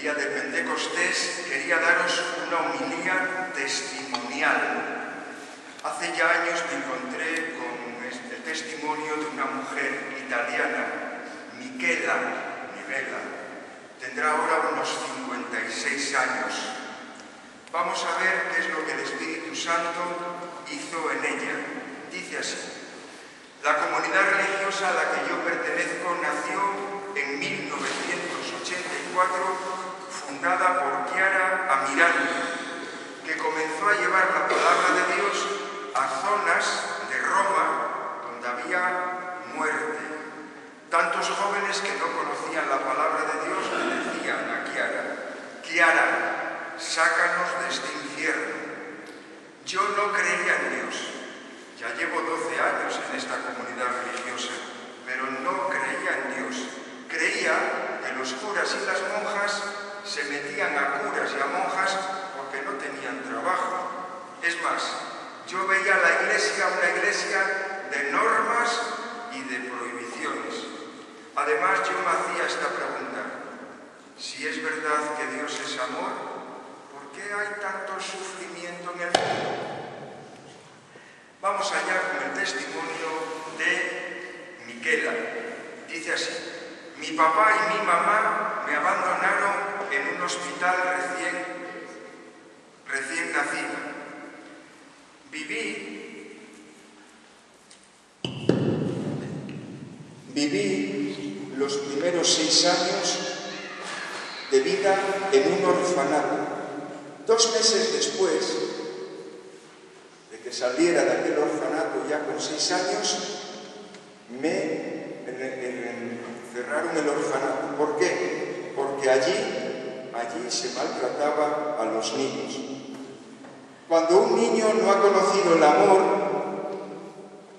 día de Pentecostés, quería daros una homilía testimonial. Hace ya años me encontré con el testimonio de una mujer italiana, Michela. Tendrá ahora unos 56 años. Vamos a ver qué es lo que el Espíritu Santo hizo en ella. Dice así: la comunidad religiosa a la que yo pertenezco nació en 1984, fundada por Chiara Amirante, que comenzó a llevar la palabra de Dios a zonas de Roma donde había muerte. Tantos jóvenes que no conocían la palabra de Dios le decían a Chiara, sácanos de este infierno. Yo no creía en Dios. Ya llevo 12 años en esta comunidad religiosa, pero no creía en Dios. Creía que los curas y las monjas se metían a curas y a monjas porque no tenían trabajo. Es más, yo veía la iglesia una iglesia de normas y de prohibiciones. Además, yo me hacía esta pregunta: si es verdad que Dios es amor, ¿por qué hay tanto sufrimiento en el mundo? Vamos allá con el testimonio de Michela. Dice así: mi papá y mi mamá me abandonaron en un hospital recién nacido. Viví los primeros 6 años de vida en un orfanato. 2 meses después de que saliera de aquel orfanato, ya con 6 años, me cerraron el orfanato. ¿Por qué? Porque allí se maltrataba a los niños. Cuando un niño no ha conocido el amor,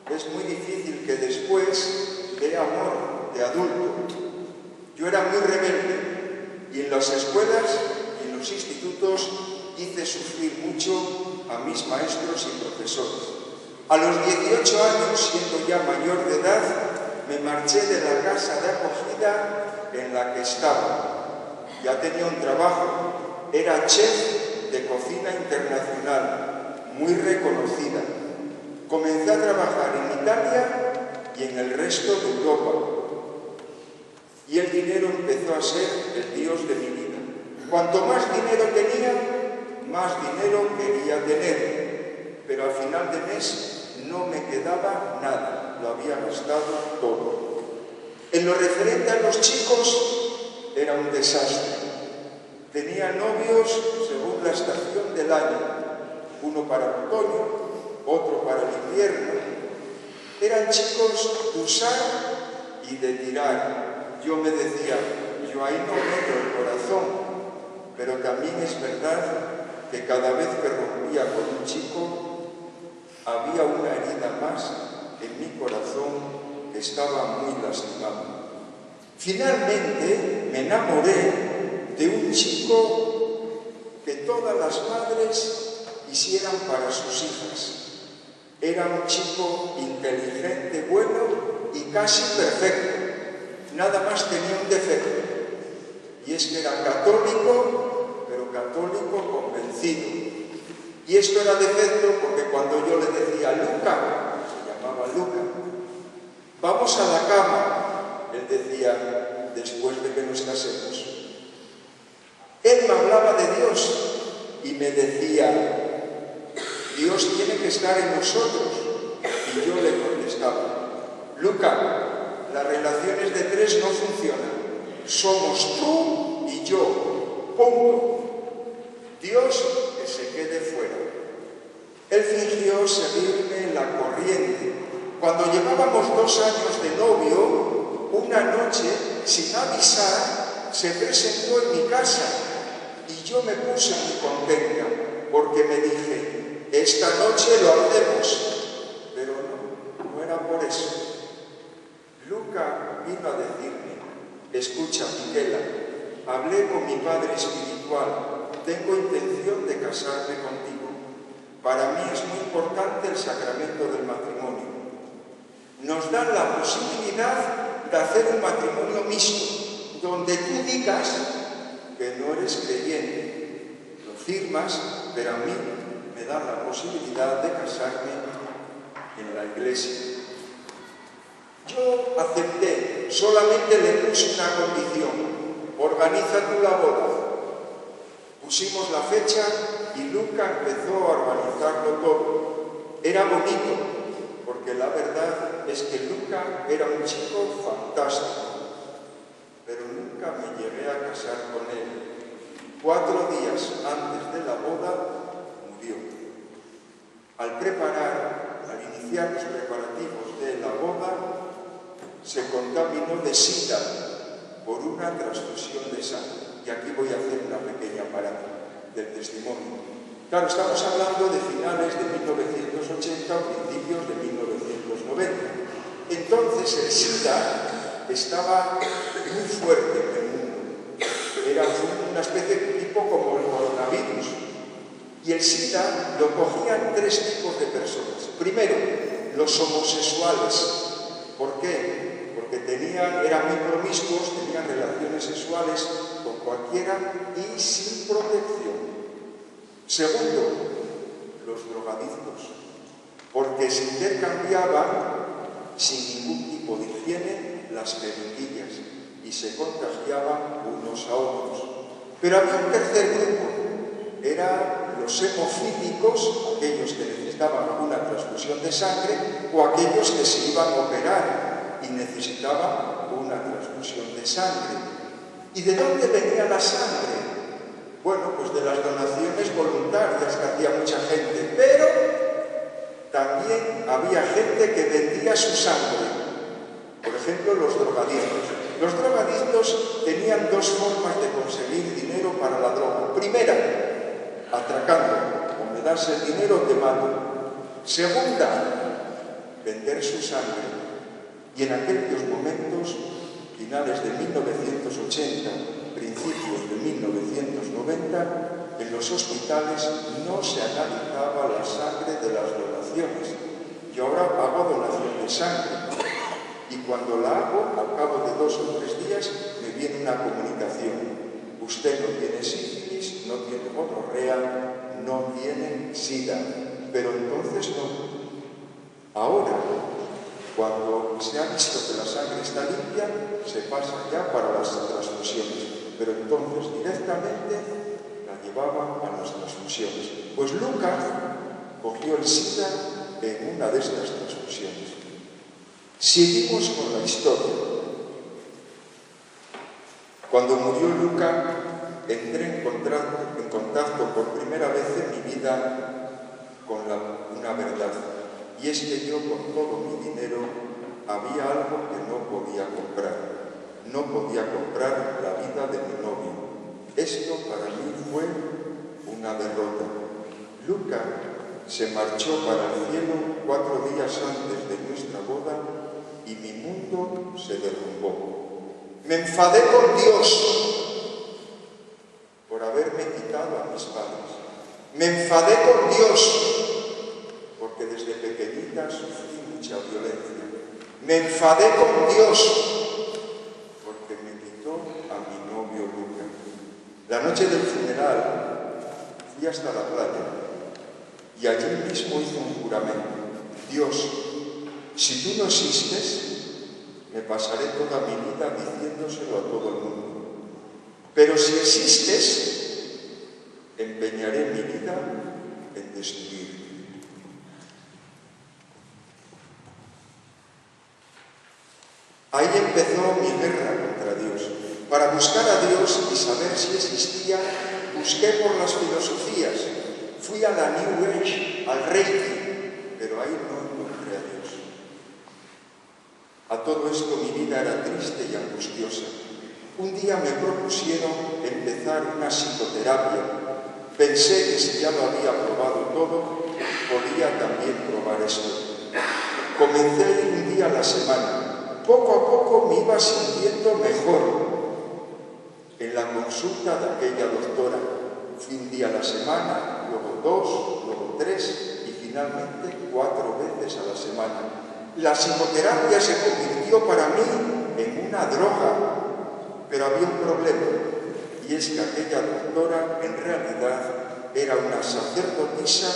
es muy difícil que después vea amor de adulto. Yo era muy rebelde y en las escuelas y en los institutos hice sufrir mucho a mis maestros y profesores. A los 18 años, siendo ya mayor de edad, me marché de la casa de acogida en la que estaba. Ya tenía un trabajo, era chef de cocina internacional, muy reconocida. Comencé a trabajar en Italia y en el resto de Europa. Y el dinero empezó a ser el Dios de mi vida. Cuanto más dinero tenía, más dinero quería tener. Pero al final de mes no me quedaba nada, lo había gastado todo. En lo referente a los chicos, era un desastre. Tenía novios según la estación del año, uno para el otoño, otro para el invierno. Eran chicos de usar y de tirar. Yo me decía, yo ahí no meto el corazón, pero también es verdad que cada vez que rompía con un chico, había una herida más en mi corazón que estaba muy lastimado. Finalmente me enamoré de un chico que todas las madres quisieran para sus hijas. Era un chico inteligente, bueno y casi perfecto. Nada más tenía un defecto, y es que era católico, pero católico convencido. Y esto era defecto porque cuando yo le decía Luca, se llamaba Luca, vamos a la cama, él decía, después de que nos casemos. Él me hablaba de Dios y me decía, Dios tiene que estar en nosotros. Y yo le contestaba, Luca, las relaciones de 3 no funcionan. Somos tú y yo. Punto. Dios que se quede fuera. Él fingió seguirme la corriente. Cuando llevábamos 2 años de novio, una noche, sin avisar, se presentó en mi casa y yo me puse muy contenta porque me dije, esta noche lo hacemos. Pero no era por eso. Luca vino a decirme, escucha, Michela, hablé con mi padre espiritual, tengo intención de casarme contigo. Para mí es muy importante el sacramento del matrimonio. Nos dan la posibilidad de hacer un matrimonio mixto, donde tú digas que no eres creyente, lo firmas, pero a mí me dan la posibilidad de casarme en la iglesia. Yo acepté, solamente le puse una condición: organiza tú la boda. Pusimos la fecha y Luca empezó a organizarlo todo. Era bonito, porque la verdad es que Luca era un chico fantástico, pero nunca me llegué a casar con él. 4 días antes de la boda murió. Al iniciar los preparativos de la boda, se contaminó de sida por una transfusión de sangre. Y aquí voy a hacer una pequeña parada del testimonio. Claro, estamos hablando de finales de 1980 o principios de 1990. Entonces el SIDA estaba muy fuerte en el mundo. Era una especie de tipo como el coronavirus. Y el SIDA lo cogían 3 tipos de personas. Primero, los homosexuales. ¿Por qué? Porque eran muy promiscuos, tenían relaciones sexuales con cualquiera y sin protección. Segundo, los drogadictos, porque se intercambiaban sin ningún tipo de higiene las jeringuillas y se contagiaban unos a otros. Pero había un tercer grupo, eran los hemofílicos, aquellos que necesitaban una transfusión de sangre, o aquellos que se iban a operar y necesitaban una transfusión de sangre. ¿Y de dónde venía la sangre? Bueno, pues de las donaciones voluntarias que hacía mucha gente, pero también había gente que vendía su sangre. Por ejemplo, los drogadictos. Los drogadictos tenían 2 formas de conseguir dinero para la droga. Primera, atracando, o me das el dinero o te mato. Segunda, vender su sangre. Y en aquellos momentos, finales de 1980, principios de 1990, en los hospitales no se analizaba la sangre de las donaciones. Yo ahora hago donación de sangre y cuando la hago, al cabo de 2 o 3 días, me viene una comunicación. Usted no tiene sífilis, no tiene gonorrea, no tiene SIDA. Pero entonces no. Ahora, cuando se ha visto que la sangre está limpia, se pasa ya para las transfusiones. Pero entonces directamente la llevaban a las transfusiones. Pues Lucas cogió el SIDA en una de estas transfusiones. Seguimos con la historia. Cuando murió Lucas, entré en contacto por primera vez en mi vida con una verdad. Y es que yo con todo mi dinero había algo que no podía comprar. No podía comprar la vida de mi novio. Esto para mí fue una derrota. Lucas se marchó para el cielo 4 días antes de nuestra boda y mi mundo se derrumbó. Me enfadé con Dios por haberme quitado a mis padres. Me enfadé con Dios porque desde pequeñita sufrí mucha violencia. Me enfadé con Dios porque me quitó a mi novio Lucas. La noche del funeral fui hasta la playa y allí mismo hice un juramento. Dios, si tú no existes, me pasaré toda mi vida diciéndoselo a todo el mundo. Pero si existes, empeñaré mi vida en destruirte. Ahí empezó mi guerra contra Dios. Para buscar a Dios y saber si existía, busqué por las filosofías. Fui a la New Age, al Reiki, pero ahí no encontré a Dios. A todo esto mi vida era triste y angustiosa. Un día me propusieron empezar una psicoterapia. Pensé que si ya lo había probado todo, podía también probar esto. Comencé un día a la semana. Poco a poco me iba sintiendo mejor. En la consulta de aquella doctora, fui un día a la semana, luego 2, luego 3 y finalmente 4 veces a la semana. La psicoterapia se convirtió para mí en una droga, pero había un problema, y y es que aquella doctora en realidad era una sacerdotisa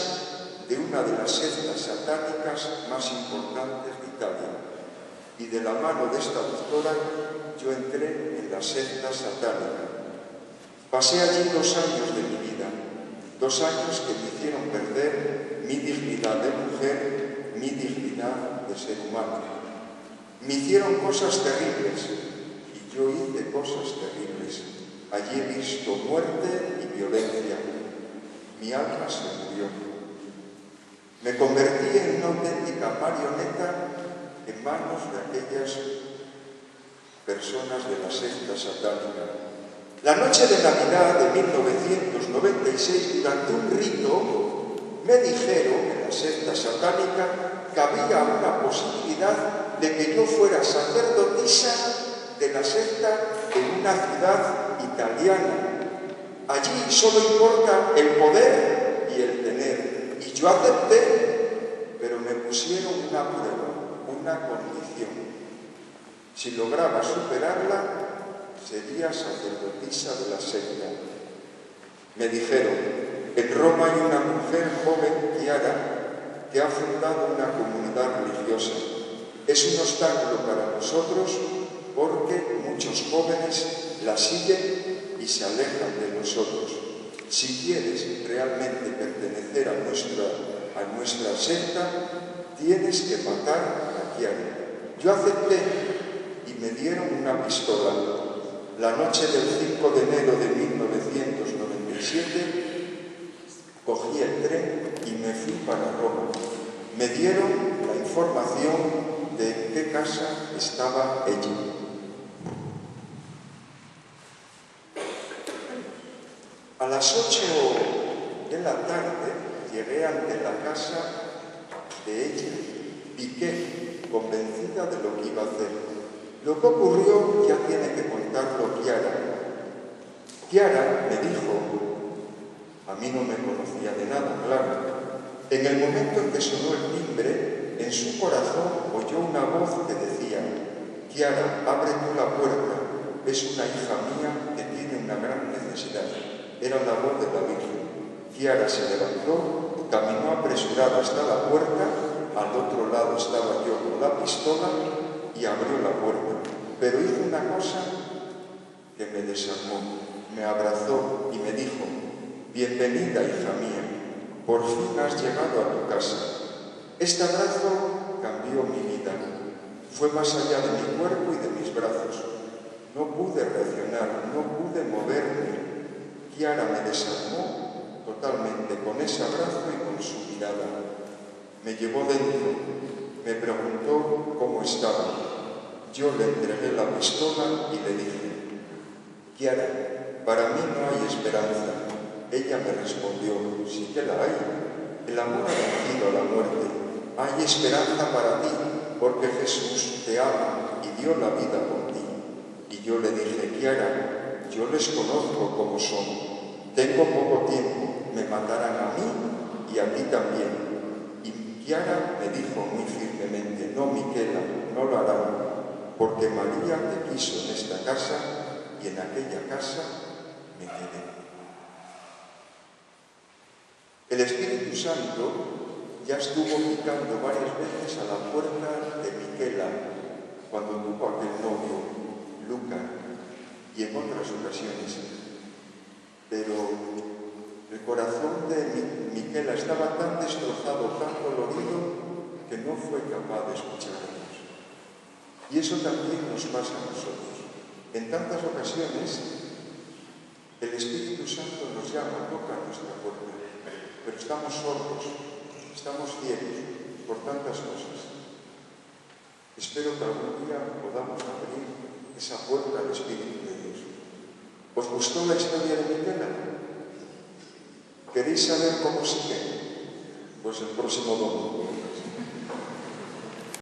de una de las sectas satánicas más importantes de Italia. Y de la mano de esta doctora yo entré en la secta satánica. Pasé allí 2 años de mi vida, 2 años que me hicieron perder mi dignidad de mujer, mi dignidad de ser humano. Me hicieron cosas terribles y yo hice cosas terribles. Allí he visto muerte y violencia. Mi alma se murió. Me convertí en una auténtica marioneta en manos de aquellas personas de la secta satánica. La noche de Navidad de 1996, durante un rito, me dijeron en la secta satánica que había una posibilidad de que yo fuera sacerdotisa de la secta en una ciudad italiana. Allí solo importa el poder y el tener. Y yo acepté, pero me pusieron una prueba, una condición. Si lograba superarla, sería sacerdotisa de la secta. Me dijeron, en Roma hay una mujer joven, Chiara, que ha fundado una comunidad religiosa. Es un obstáculo para nosotros porque muchos jóvenes la siguen y se alejan de nosotros. Si quieres realmente pertenecer a nuestra secta, tienes que matar a Chiara. Yo acepté y me dieron una pistola. La noche del 5 de enero de 1997 cogí el tren y me fui para Roma. Me dieron la información de en qué casa estaba ella. A las 8 de la tarde llegué ante la casa de ella. Piqué, convencida de lo que iba a hacer. Lo que ocurrió ya tiene que contarlo Chiara. Chiara me dijo, a mí no me conocía de nada, claro. En el momento en que sonó el timbre, en su corazón oyó una voz que decía, Chiara, abre tú la puerta, es una hija mía que tiene una gran necesidad. Era la voz de la Virgen. Chiara se levantó, caminó apresurada hasta la puerta, al otro lado estaba yo con la pistola y abrió la puerta. Pero hizo una cosa que me desarmó. Me abrazó y me dijo, bienvenida, hija mía, por fin has llegado a tu casa. Este abrazo cambió mi vida. Fue más allá de mi cuerpo y de mis brazos. No pude reaccionar, no pude moverme. Chiara me desarmó totalmente con ese abrazo y con su mirada. Me llevó dentro, me preguntó cómo estaba. Yo le entregué la pistola y le dije, Chiara, para mí no hay esperanza. Ella me respondió, sí que la hay. El amor ha vencido a la muerte. Hay esperanza para ti, porque Jesús te ama y dio la vida por ti. Y yo le dije, Chiara, yo les conozco como son. Tengo poco tiempo, me matarán a mí y a ti también. Y Chiara me dijo muy firmemente, no, Michela, no lo harán, porque María te quiso en esta casa y en aquella casa me quedé. El Espíritu Santo ya estuvo picando varias veces a la puerta de Michela cuando tuvo aquel novio, Luca, y en otras ocasiones. Pero el corazón de Michela estaba tan destrozado, tan dolorido, que no fue capaz de escuchar a Dios. Y eso también nos pasa a nosotros. En tantas ocasiones, el Espíritu Santo nos llama, toca nuestra puerta, pero estamos sordos, estamos ciegos por tantas cosas. Espero que algún día podamos abrir esa puerta al Espíritu de Dios. ¿Os gustó la historia de Michela? ¿Queréis saber cómo sigue? Pues el próximo domingo.